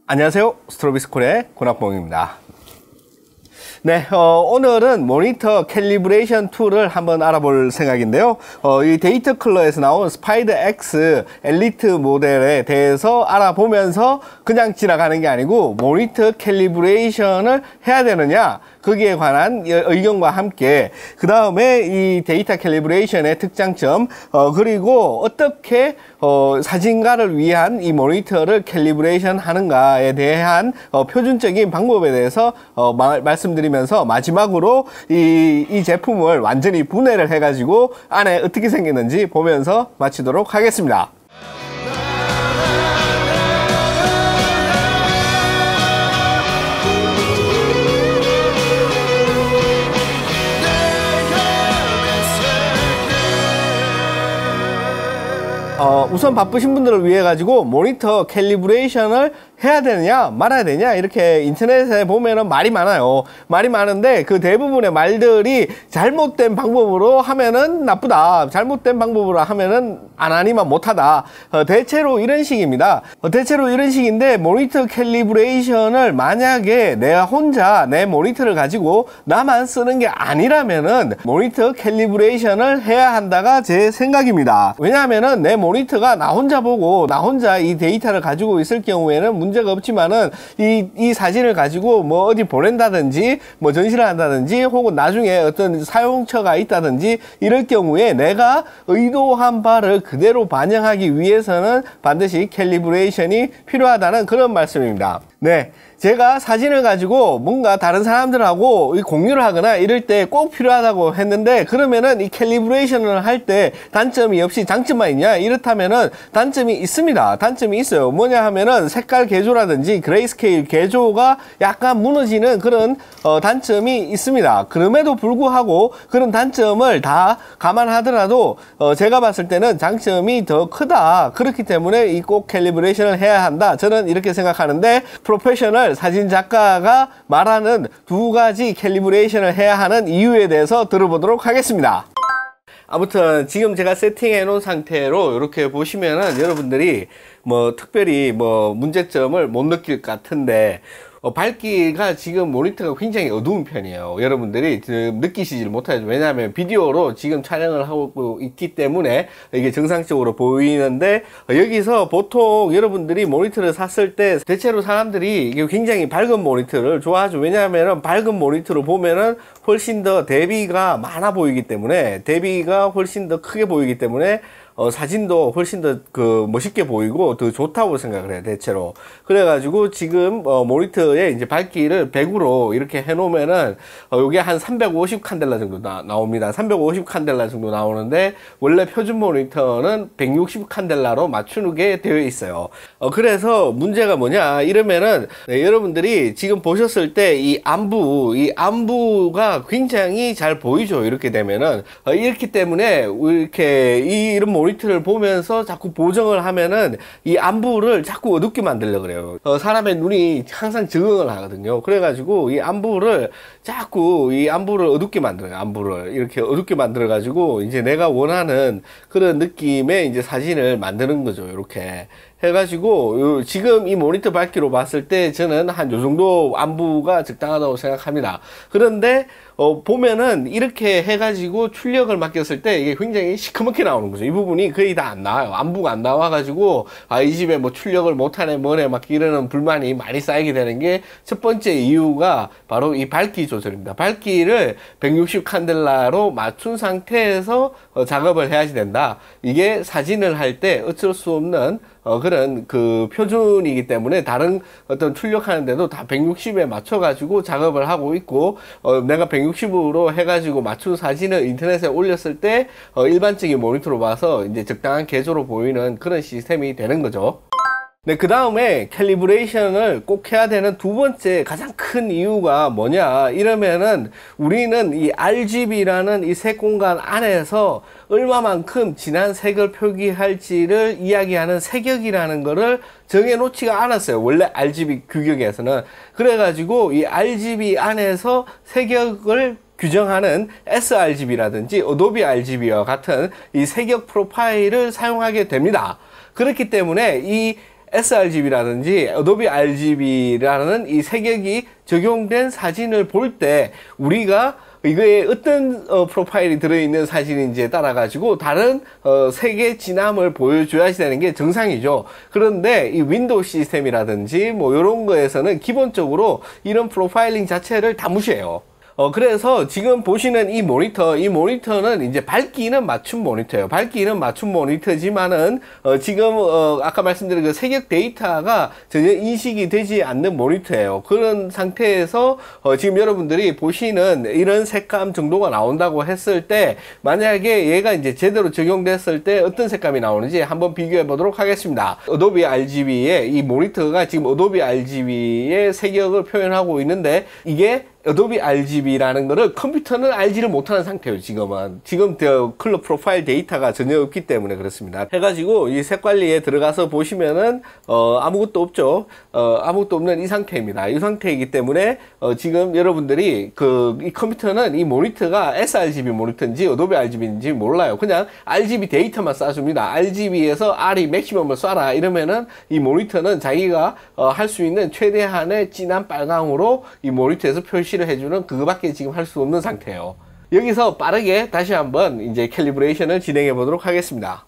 안녕하세요. 스트로비스쿨의 권학봉입니다. 네, 오늘은 모니터 캘리브레이션 툴을 한번 알아볼 생각인데요. 이 데이터 컬러에서 나온 스파이더 X 엘리트 모델에 대해서 알아보면서 그냥 지나가는 게 아니고 모니터 캘리브레이션을 해야 되느냐, 거기에 관한 의견과 함께 그 다음에 이 데이터 캘리브레이션의 특장점, 그리고 어떻게 사진가를 위한 이 모니터를 캘리브레이션 하는가에 대한 표준적인 방법에 대해서 말씀드리면서 마지막으로 이 제품을 완전히 분해를 해가지고 안에 어떻게 생겼는지 보면서 마치도록 하겠습니다. 우선 바쁘신 분들을 위해 가지고 모니터 캘리브레이션을 해야 되느냐 말아야 되냐 이렇게 인터넷에 보면은 말이 많아요. 말이 많은데 그 대부분의 말들이 잘못된 방법으로 하면은 나쁘다, 잘못된 방법으로 하면은 안 하니만 못하다, 대체로 이런 식입니다. 대체로 이런 식인데, 모니터 캘리브레이션을 만약에 내가 혼자 내 모니터를 가지고 나만 쓰는 게 아니라면은 모니터 캘리브레이션을 해야 한다가 제 생각입니다. 왜냐하면은 내 모니터가 나 혼자 보고 나 혼자 이 데이터를 가지고 있을 경우에는 문제가 없지만은 이 사진을 가지고 뭐 어디 보낸다든지 뭐 전시를 한다든지 혹은 나중에 어떤 사용처가 있다든지 이럴 경우에 내가 의도한 바를 그대로 반영하기 위해서는 반드시 캘리브레이션이 필요하다는 그런 말씀입니다. 네, 제가 사진을 가지고 뭔가 다른 사람들하고 공유를 하거나 이럴 때 꼭 필요하다고 했는데, 그러면은 이 캘리브레이션을 할 때 단점이 없이 장점만 있냐? 이렇다면은 단점이 있습니다. 단점이 있어요. 뭐냐 하면은 색깔 개조라든지 그레이스케일 개조가 약간 무너지는 그런 단점이 있습니다. 그럼에도 불구하고 그런 단점을 다 감안하더라도 제가 봤을 때는 장점이 더 크다. 그렇기 때문에 이 꼭 캘리브레이션을 해야 한다. 저는 이렇게 생각하는데, 프로페셔널 사진 작가가 말하는 두 가지 캘리브레이션을 해야 하는 이유에 대해서 들어보도록 하겠습니다. 아무튼 지금 제가 세팅해 놓은 상태로 이렇게 보시면은 여러분들이 뭐 특별히 뭐 문제점을 못 느낄 것 같은데, 밝기가 지금 모니터가 굉장히 어두운 편이에요. 여러분들이 지금 느끼시질 못하죠. 왜냐하면 비디오로 지금 촬영을 하고 있기 때문에 이게 정상적으로 보이는데, 여기서 보통 여러분들이 모니터를 샀을 때 대체로 사람들이 이게 굉장히 밝은 모니터를 좋아하죠. 왜냐하면 밝은 모니터로 보면은 훨씬 더 대비가 많아 보이기 때문에, 대비가 훨씬 더 크게 보이기 때문에 사진도 훨씬 더 멋있게 보이고 더 좋다고 생각을 해요, 대체로. 그래가지고 지금 모니터에 이제 밝기를 100으로 이렇게 해놓으면은 요게 한 350 칸델라 정도 나옵니다. 350 칸델라 정도 나오는데, 원래 표준 모니터는 160 칸델라로 맞추게 되어 있어요. 그래서 문제가 뭐냐 이러면은, 네, 여러분들이 지금 보셨을 때 이 안부가 굉장히 잘 보이죠. 이렇게 되면은 이렇기 때문에 이렇게 이런 모니터를 보면서 자꾸 보정을 하면은 이 안부를 자꾸 어둡게 만들려고 그래요. 사람의 눈이 항상 적응을 하거든요. 그래가지고 이 안부를 자꾸 어둡게 만들어요. 안부를 이렇게 어둡게 만들어 가지고 이제 내가 원하는 그런 느낌의 이제 사진을 만드는 거죠. 이렇게 해가지고 지금 이 모니터 밝기로 봤을 때 저는 한 요 정도 안부가 적당하다고 생각합니다. 그런데 보면은 이렇게 해가지고 출력을 맡겼을 때 이게 굉장히 시커멓게 나오는 거죠. 이 부분이 거의 다 안 나와요. 안부가 안 나와가지고 이 집에 뭐 출력을 못하네 뭐네 막 이러는 불만이 많이 쌓이게 되는 게 첫 번째 이유가 바로 이 밝기 조절입니다. 밝기를 160 칸델라로 맞춘 상태에서 작업을 해야지 된다. 이게 사진을 할 때 어쩔 수 없는 그런 표준이기 때문에 다른 어떤 출력하는데도 다 160에 맞춰가지고 작업을 하고 있고, 내가 160으로 해가지고 맞춘 사진을 인터넷에 올렸을 때 일반적인 모니터로 봐서 이제 적당한 개조로 보이는 그런 시스템이 되는 거죠. 네, 그 다음에 캘리브레이션을 꼭 해야 되는 두 번째 가장 큰 이유가 뭐냐 이러면은, 우리는 이 RGB라는 이 색 공간 안에서 얼마만큼 진한 색을 표기할지를 이야기하는 색역이라는 거를 정해 놓지가 않았어요. 원래 RGB 규격에서는. 그래가지고 이 RGB 안에서 색역을 규정하는 sRGB라든지 어도비 RGB와 같은 이 색역 프로파일을 사용하게 됩니다. 그렇기 때문에 이 sRGB라든지 어도비 RGB라는 이 색역이 적용된 사진을 볼 때 우리가 이거에 어떤 프로파일이 들어있는 사진인지에 따라 가지고 다른 색의 진함을 보여줘야 되는 게 정상이죠. 그런데 이 윈도우 시스템이라든지 뭐 이런 거에서는 기본적으로 이런 프로파일링 자체를 다 무시해요. 그래서 지금 보시는 이 모니터는 이제 밝기는 맞춤 모니터예요. 밝기는 맞춤 모니터지만은, 지금, 아까 말씀드린 그 색역 데이터가 전혀 인식이 되지 않는 모니터예요. 그런 상태에서, 지금 여러분들이 보시는 이런 색감 정도가 나온다고 했을 때, 만약에 얘가 이제 제대로 적용됐을 때 어떤 색감이 나오는지 한번 비교해 보도록 하겠습니다. 어도비 RGB의 이 모니터가 지금 어도비 RGB의 색역을 표현하고 있는데, 이게 어도비 RGB라는 거를 컴퓨터는 알지를 못하는 상태예요. 지금 컬러 프로파일 데이터가 전혀 없기 때문에 그렇습니다. 해가지고 이 색관리에 들어가서 보시면은 아무것도 없죠. 아무것도 없는 이 상태입니다. 이 상태이기 때문에 지금 여러분들이 이 컴퓨터는 이 모니터가 sRGB 모니터인지 어도비 RGB인지 몰라요. 그냥 RGB 데이터만 쏴줍니다. RGB에서 R이 맥시멈을 쏴라 이러면은 이 모니터는 자기가 할 수 있는 최대한의 진한 빨강으로 이 모니터에서 표시를 해주는 그거밖에 지금 할 수 없는 상태예요. 여기서 빠르게 다시 한번 이제 캘리브레이션을 진행해 보도록 하겠습니다.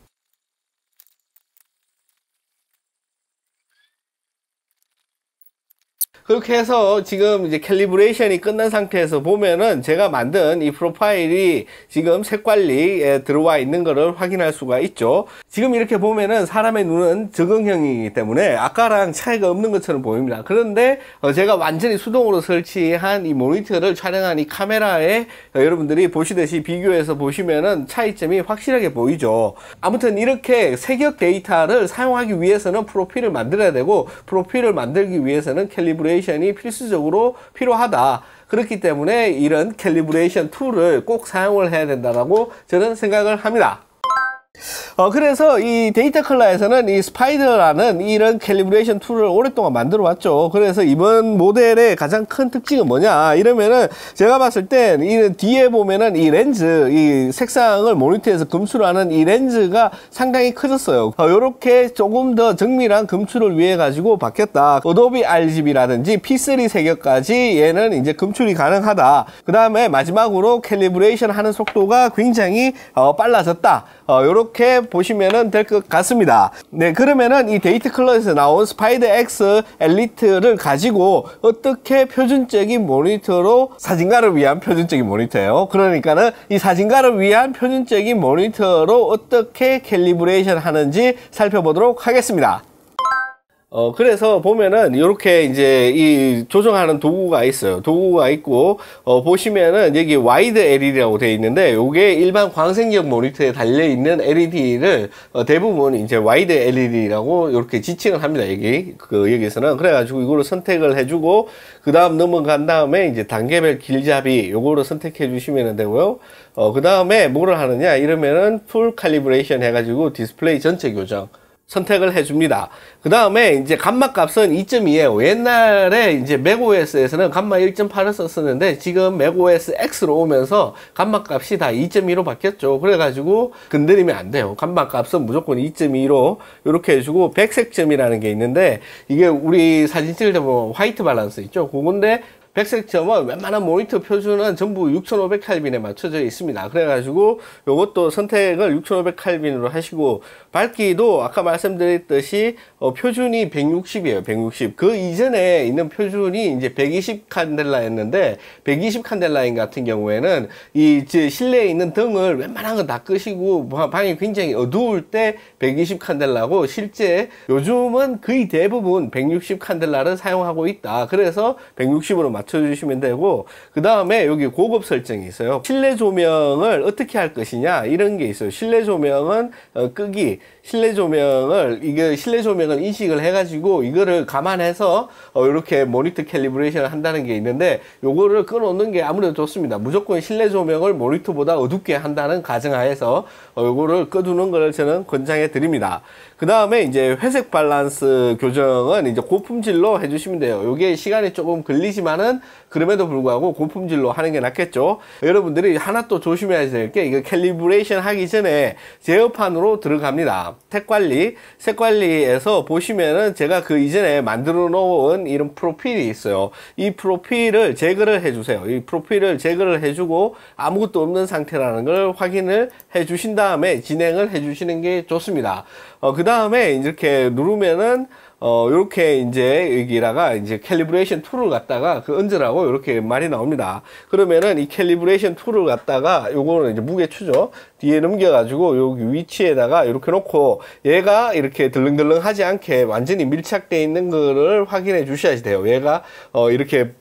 그렇게 해서 지금 이제 캘리브레이션이 끝난 상태에서 보면은 제가 만든 이 프로파일이 지금 색관리에 들어와 있는 것을 확인할 수가 있죠. 지금 이렇게 보면은 사람의 눈은 적응형이기 때문에 아까랑 차이가 없는 것처럼 보입니다. 그런데 제가 완전히 수동으로 설치한 이 모니터를 촬영한 이 카메라에 여러분들이 보시듯이 비교해서 보시면은 차이점이 확실하게 보이죠. 아무튼 이렇게 색역 데이터를 사용하기 위해서는 프로필을 만들어야 되고, 프로필을 만들기 위해서는 캘리브레이션이 필수적으로 필요하다. 그렇기 때문에 이런 캘리브레이션 툴을 꼭 사용을 해야 된다고 저는 생각을 합니다. 그래서 이 데이터 컬러에서는 이 스파이더라는 이런 캘리브레이션 툴을 오랫동안 만들어 왔죠. 그래서 이번 모델의 가장 큰 특징은 뭐냐 이러면은, 제가 봤을 땐 이 뒤에 보면은 이 렌즈, 이 색상을 모니터에서 검출하는 이 렌즈가 상당히 커졌어요. 요렇게 조금 더 정밀한 검출을 위해 가지고 바뀌었다. 어도비 RGB라든지 P3 색역까지 얘는 이제 검출이 가능하다. 그 다음에 마지막으로 캘리브레이션 하는 속도가 굉장히 빨라졌다. 요렇게 보시면은 될 것 같습니다. 네, 그러면은 이 데이터 컬러에서 나온 스파이더 X 엘리트를 가지고 어떻게 표준적인 모니터로, 사진가를 위한 표준적인 모니터예요. 그러니까는 이 사진가를 위한 표준적인 모니터로 어떻게 캘리브레이션 하는지 살펴보도록 하겠습니다. 그래서 보면은 이렇게 이제 이 조정하는 도구가 있어요. 도구가 있고, 보시면은 여기 와이드 LED라고 되어 있는데, 요게 일반 광생력 모니터에 달려있는 LED를 대부분 이제 와이드 LED라고 이렇게 지칭을 합니다. 여기서는. 그래가지고 이거를 선택을 해주고, 그 다음 넘어간 다음에 이제 단계별 길잡이 요거를 선택해 주시면 되고요. 그 다음에 뭐를 하느냐 이러면은 풀 칼리브레이션 해가지고 디스플레이 전체 교정 선택을 해줍니다. 그 다음에 이제 감마 값은 2.2예요. 옛날에 이제 맥OS에서는 감마 1.8을 썼었는데, 지금 맥OS X로 오면서 감마 값이 다 2.2로 바뀌었죠. 그래가지고 건드리면 안 돼요. 감마 값은 무조건 2.2로 이렇게 해주고, 백색점이라는 게 있는데, 이게 우리 사진 찍을 때 보면 화이트 밸런스 있죠. 그건데 백색점은 웬만한 모니터 표준은 전부 6500켈빈에 맞춰져 있습니다. 그래가지고 요것도 선택을 6500켈빈으로 하시고, 밝기도 아까 말씀드렸듯이 표준이 160이에요. 160. 그 이전에 있는 표준이 이제 120 칸델라였는데, 120 칸델라인 같은 경우에는 이 실내에 있는 등을 웬만한 건 다 끄시고 방이 굉장히 어두울 때 120 칸델라고, 실제 요즘은 거의 대부분 160 칸델라를 사용하고 있다. 그래서 160으로 맞춰주시면 되고, 그 다음에 여기 고급 설정이 있어요. 실내 조명을 어떻게 할 것이냐 이런 게 있어요. 실내 조명은 끄기, 실내 조명을 인식을 해가지고 이거를 감안해서 이렇게 모니터 캘리브레이션을 한다는 게 있는데, 요거를 끊어놓는 게 아무래도 좋습니다. 무조건 실내 조명을 모니터보다 어둡게 한다는 가정하에서 요거를 꺼두는 걸 저는 권장해 드립니다. 그 다음에 이제 회색 밸런스 교정은 이제 고품질로 해주시면 돼요. 요게 시간이 조금 걸리지만은 그럼에도 불구하고 고품질로 하는 게 낫겠죠. 여러분들이 하나 또 조심해야 될 게, 이거 캘리브레이션 하기 전에 제어판으로 들어갑니다. 색관리에서 보시면은 제가 그 이전에 만들어 놓은 이런 프로필이 있어요. 이 프로필을 제거를 해주세요. 이 프로필을 제거를 해주고 아무것도 없는 상태라는 걸 확인을 해 주신 다음에 진행을 해 주시는 게 좋습니다. 그 다음에 이렇게 누르면은 요렇게 이제 여기다가 이제 캘리브레이션 툴을 갖다가 얹으라고 이렇게 말이 나옵니다. 그러면은 이 캘리브레이션 툴을 갖다가 요거는 이제 무게 추죠. 뒤에 넘겨가지고 여기 위치에다가 이렇게 놓고 얘가 이렇게 들렁들렁 하지 않게 완전히 밀착되어 있는 거를 확인해 주셔야 돼요. 얘가 이렇게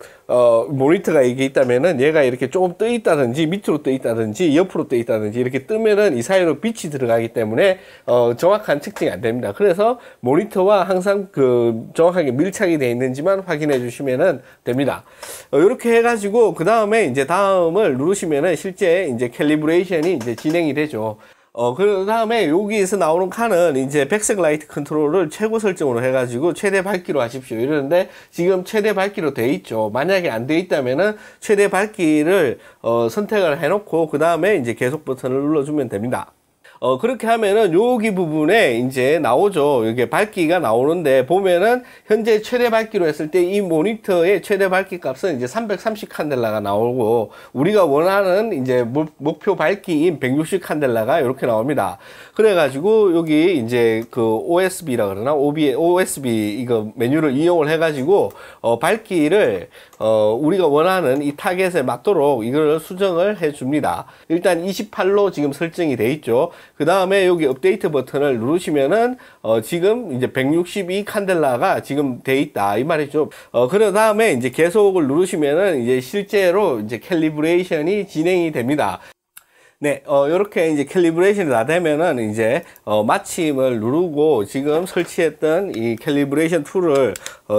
모니터가 이게 있다면은 얘가 이렇게 조금 떠 있다든지 밑으로 떠 있다든지 옆으로 떠 있다든지 이렇게 뜨면은 이 사이로 빛이 들어가기 때문에 정확한 측정이 안 됩니다. 그래서 모니터와 항상 정확하게 밀착이 되어 있는지만 확인해 주시면은 됩니다. 이렇게 해가지고 그 다음에 이제 다음을 누르시면은 실제 이제 캘리브레이션이 이제 진행이 되죠. 그 다음에 여기에서 나오는 칸은 이제 백색 라이트 컨트롤을 최고 설정으로 해가지고 최대 밝기로 하십시오. 이러는데 지금 최대 밝기로 돼 있죠. 만약에 안 돼 있다면은 최대 밝기를 선택을 해놓고 그 다음에 이제 계속 버튼을 눌러주면 됩니다. 그렇게 하면은 여기 부분에 이제 나오죠. 이게 밝기가 나오는데 보면은 현재 최대 밝기로 했을 때 이 모니터의 최대 밝기 값은 이제 330 칸델라가 나오고 우리가 원하는 이제 목표 밝기인 160 칸델라가 이렇게 나옵니다. 그래가지고 여기 이제 OSB라 그러나 OSB 이거 메뉴를 이용을 해가지고 밝기를 우리가 원하는 이 타겟에 맞도록 이걸 수정을 해 줍니다. 일단 28로 지금 설정이 돼 있죠. 그 다음에 여기 업데이트 버튼을 누르시면은 지금 이제 162 칸델라가 지금 돼 있다 이 말이죠. 그 다음에 이제 계속을 누르시면은 이제 실제로 이제 캘리브레이션이 진행이 됩니다. 네, 요렇게 이제 캘리브레이션이 다 되면은 이제 마침을 누르고 지금 설치했던 이 캘리브레이션 툴을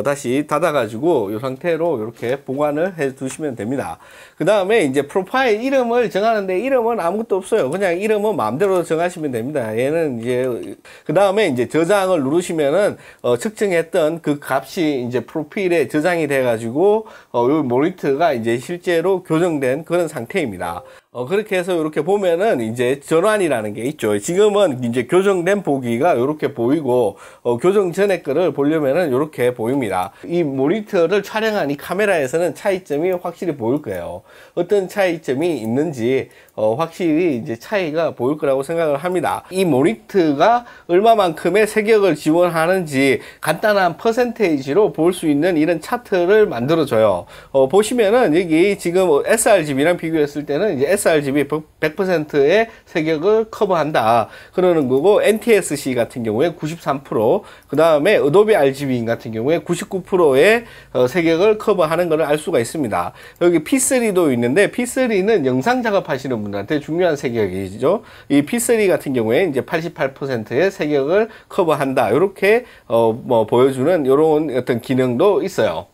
다시 닫아가지고 이 상태로 이렇게 보관을 해 두시면 됩니다. 그 다음에 이제 프로파일 이름을 정하는데 이름은 아무것도 없어요. 그냥 이름은 마음대로 정하시면 됩니다. 얘는 이제 그 다음에 이제 저장을 누르시면은 측정했던 그 값이 이제 프로필에 저장이 돼가지고 요 모니터가 이제 실제로 교정된 그런 상태입니다. 그렇게 해서 이렇게 보면은 이제 전환이라는 게 있죠. 지금은 이제 교정된 보기가 이렇게 보이고 교정 전에 거를 보려면은 이렇게 보입니다. 이 모니터를 촬영한 이 카메라에서는 차이점이 확실히 보일 거예요. 어떤 차이점이 있는지 확실히 이제 차이가 보일 거라고 생각을 합니다. 이 모니터가 얼마만큼의 세격을 지원하는지 간단한 퍼센테이지로 볼 수 있는 이런 차트를 만들어줘요. 보시면은 여기 지금 sRGB랑 비교했을 때는 이제 sRGB 100%의 세격을 커버한다 그러는 거고, NTSC 같은 경우에 93%, 그 다음에 Adobe RGB 같은 경우에 99%의 세격을 커버하는 것을 알 수가 있습니다. 여기 P3도 있는데 P3는 영상 작업하시는 분들한테 중요한 세격이죠. 이 P3 같은 경우에 이제 88%의 세격을 커버한다 이렇게 보여주는 이런 어떤 기능도 있어요.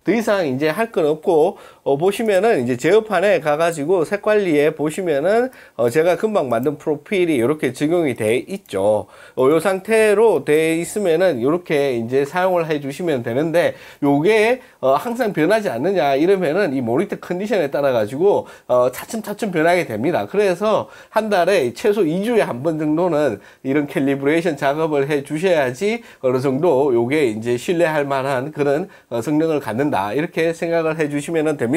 더 이상 이제 할 건 없고, 보시면은 이제 제어판에 가가지고 색관리에 보시면은 제가 금방 만든 프로필이 이렇게 적용이 돼 있죠. 요 상태로 돼 있으면은 이렇게 이제 사용을 해 주시면 되는데, 요게 항상 변하지 않느냐 이러면은 이 모니터 컨디션에 따라 가지고 차츰차츰 변하게 됩니다. 그래서 한 달에 최소 2주에 한 번 정도는 이런 캘리브레이션 작업을 해 주셔야지 어느 정도 요게 이제 신뢰할 만한 그런 성능을 갖는다 이렇게 생각을 해 주시면 됩니다.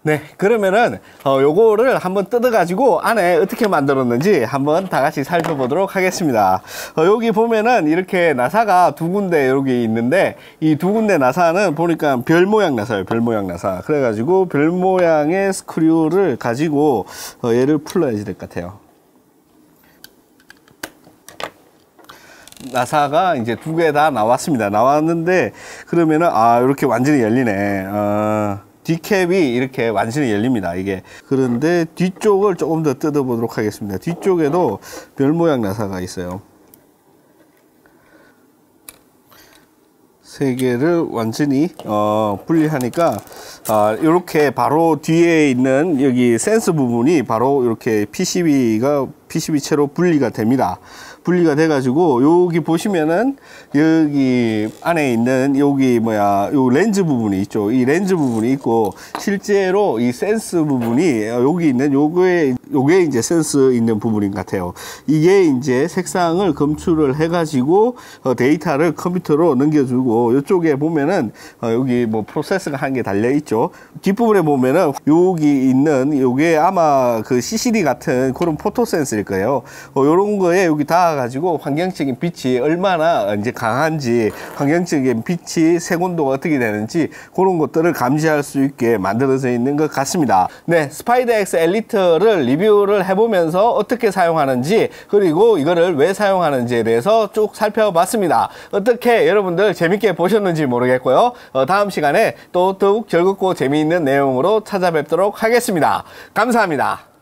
네, 그러면은 요거를 한번 뜯어 가지고 안에 어떻게 만들었는지 한번 다 같이 살펴보도록 하겠습니다. 여기 보면은 이렇게 나사가 두 군데 여기 있는데, 이 두 군데 나사는 보니까 별 모양 나사예요. 별 모양 나사. 그래 가지고 별 모양의 스크류를 가지고 얘를 풀어야지 될 것 같아요. 나사가 이제 두 개 다 나왔습니다. 나왔는데, 그러면은 이렇게 완전히 열리네. 뒷캡이 이렇게 완전히 열립니다, 이게. 그런데 뒤쪽을 조금 더 뜯어 보도록 하겠습니다. 뒤쪽에도 별 모양 나사가 있어요. 세 개를 완전히 분리하니까 이렇게 바로 뒤에 있는 여기 센서 부분이 바로 이렇게 PCB채로 분리가 됩니다. 분리가 돼가지고 여기 보시면은 여기 안에 있는 여기 뭐야 요 렌즈 부분이 있죠. 이 렌즈 부분이 있고 실제로 이 센스 부분이 여기 있는 요게 이제 센스 있는 부분인 것 같아요. 이게 이제 색상을 검출을 해가지고 데이터를 컴퓨터로 넘겨주고 이쪽에 보면은 여기 뭐 프로세서가 한 개 달려 있죠. 뒷부분에 보면은 여기 있는 요게 아마 그 CCD 같은 그런 포토 센서일 거예요. 요런 거에 여기 닿아가지고 환경적인 빛이 얼마나 이제 강한지, 환경적인 빛이 색온도가 어떻게 되는지 그런 것들을 감지할 수 있게 만들어져 있는 것 같습니다. 네, 스파이더X 엘리트를 리뷰를 해보면서 어떻게 사용하는지 그리고 이거를 왜 사용하는지에 대해서 쭉 살펴봤습니다. 어떻게 여러분들 재밌게 보셨는지 모르겠고요. 다음 시간에 또 더욱 즐겁고 재미있는 내용으로 찾아뵙도록 하겠습니다. 감사합니다.